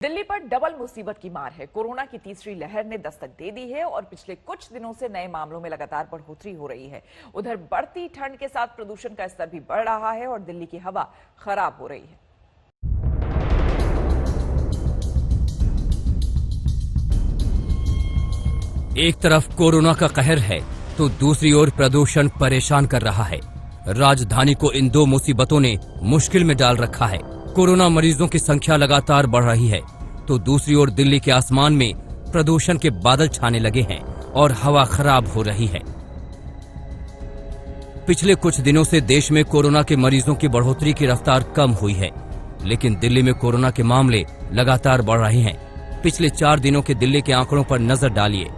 दिल्ली पर डबल मुसीबत की मार है। कोरोना की तीसरी लहर ने दस्तक दे दी है और पिछले कुछ दिनों से नए मामलों में लगातार बढ़ोतरी हो रही है। उधर बढ़ती ठंड के साथ प्रदूषण का स्तर भी बढ़ रहा है और दिल्ली की हवा खराब हो रही है। एक तरफ कोरोना का कहर है तो दूसरी ओर प्रदूषण परेशान कर रहा है। राजधानी को इन दो मुसीबतों ने मुश्किल में डाल रखा है। कोरोना मरीजों की संख्या लगातार बढ़ रही है तो दूसरी ओर दिल्ली के आसमान में प्रदूषण के बादल छाने लगे हैं और हवा खराब हो रही है। पिछले कुछ दिनों से देश में कोरोना के मरीजों की बढ़ोतरी की रफ्तार कम हुई है, लेकिन दिल्ली में कोरोना के मामले लगातार बढ़ रहे हैं। पिछले 4 दिनों के दिल्ली के आंकड़ों पर नजर डालिए।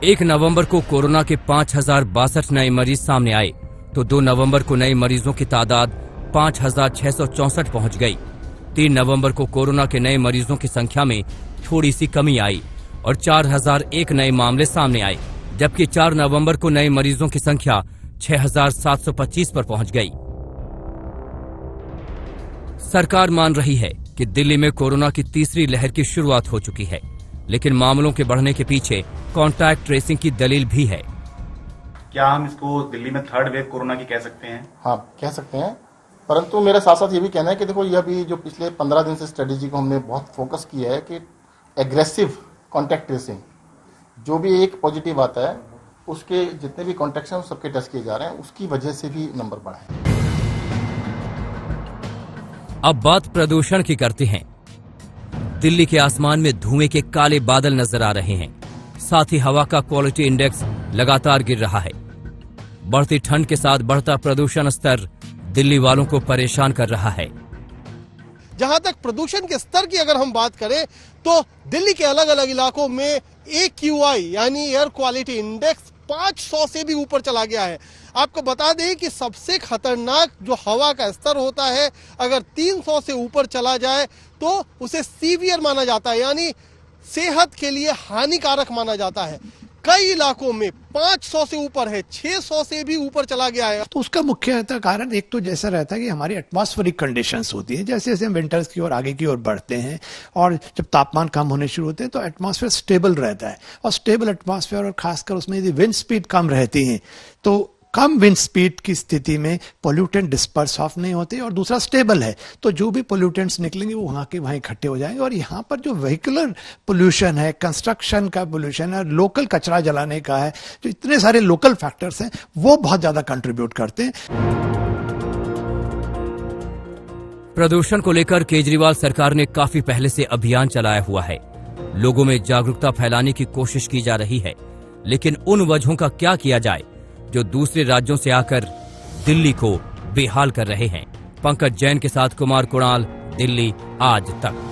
1 नवंबर को कोरोना के 5062 नए मरीज सामने आए तो 2 नवंबर को नए मरीजों की तादाद 5664 पहुंच गई। 3 नवंबर को कोरोना के नए मरीजों की संख्या में थोड़ी सी कमी आई और 4001 नए मामले सामने आए, जबकि 4 नवंबर को नए मरीजों की संख्या 6725 पर पहुंच गई। सरकार मान रही है कि दिल्ली में कोरोना की तीसरी लहर की शुरुआत हो चुकी है, लेकिन मामलों के बढ़ने के पीछे कॉन्टैक्ट ट्रेसिंग की दलील भी है। क्या हम इसको दिल्ली में थर्ड वेव कोरोना की कह सकते हैं? हाँ, कह सकते हैं, परंतु मेरे साथ साथ ये भी कहना है कि देखो, यह भी जो पिछले 15 दिन से स्ट्रेटेजी को हमने बहुत फोकस किया है कि एग्रेसिव कॉन्टैक्ट ट्रेसिंग, जो भी एक पॉजिटिव आता है उसके जितने भी कॉन्टैक्ट्स हैं सबके टेस्ट किए जा रहे हैं, उसकी वजह से भी नंबर बढ़ा है। अब बात प्रदूषण की करते हैं। दिल्ली के आसमान में धुएं के काले बादल नजर आ रहे हैं, साथ ही हवा का क्वालिटी इंडेक्स लगातार गिर रहा है। बढ़ती ठंड के साथ बढ़ता प्रदूषण स्तर दिल्ली वालों को परेशान कर रहा है। जहां तक प्रदूषण के स्तर की अगर हम बात करें तो दिल्ली के अलग अलग इलाकों में AQI यानी एयर क्वालिटी इंडेक्स 500 से भी ऊपर चला गया है। आपको बता दें कि सबसे खतरनाक जो हवा का स्तर होता है, अगर 300 से ऊपर चला जाए तो उसे सीवियर माना जाता है, यानी सेहत के लिए हानिकारक माना जाता है। कई इलाकों में 500 से ऊपर है, 600 से भी ऊपर चला गया है। तो उसका मुख्यतः कारण एक तो जैसा रहता है कि हमारी एटमॉस्फेरिक कंडीशंस होती है, जैसे जैसे हम विंटर्स की ओर आगे की ओर बढ़ते हैं और जब तापमान कम होने शुरू होते हैं तो एटमॉस्फेयर स्टेबल रहता है, और स्टेबल एटमॉस्फेयर और खासकर उसमें यदि विंड स्पीड कम रहती है तो कम विंड स्पीड की स्थिति में पोल्यूटेंट डिस्पर्स ऑफ नहीं होते, और दूसरा स्टेबल है तो जो भी पोल्यूटेंट्स निकलेंगे वो वहां के वहां इकट्ठे हो जाएंगे। और यहाँ पर जो व्हीकुलर पोल्यूशन है, कंस्ट्रक्शन का पोल्यूशन है, लोकल कचरा जलाने का है, जो इतने सारे लोकल फैक्टर्स हैं वो बहुत ज्यादा कंट्रीब्यूट करते हैं। प्रदूषण को लेकर केजरीवाल सरकार ने काफी पहले से अभियान चलाया हुआ है। लोगों में जागरूकता फैलाने की कोशिश की जा रही है, लेकिन उन वजहों का क्या किया जाए जो दूसरे राज्यों से आकर दिल्ली को बेहाल कर रहे हैं। पंकज जैन के साथ कुमार कुणाल, दिल्ली आज तक।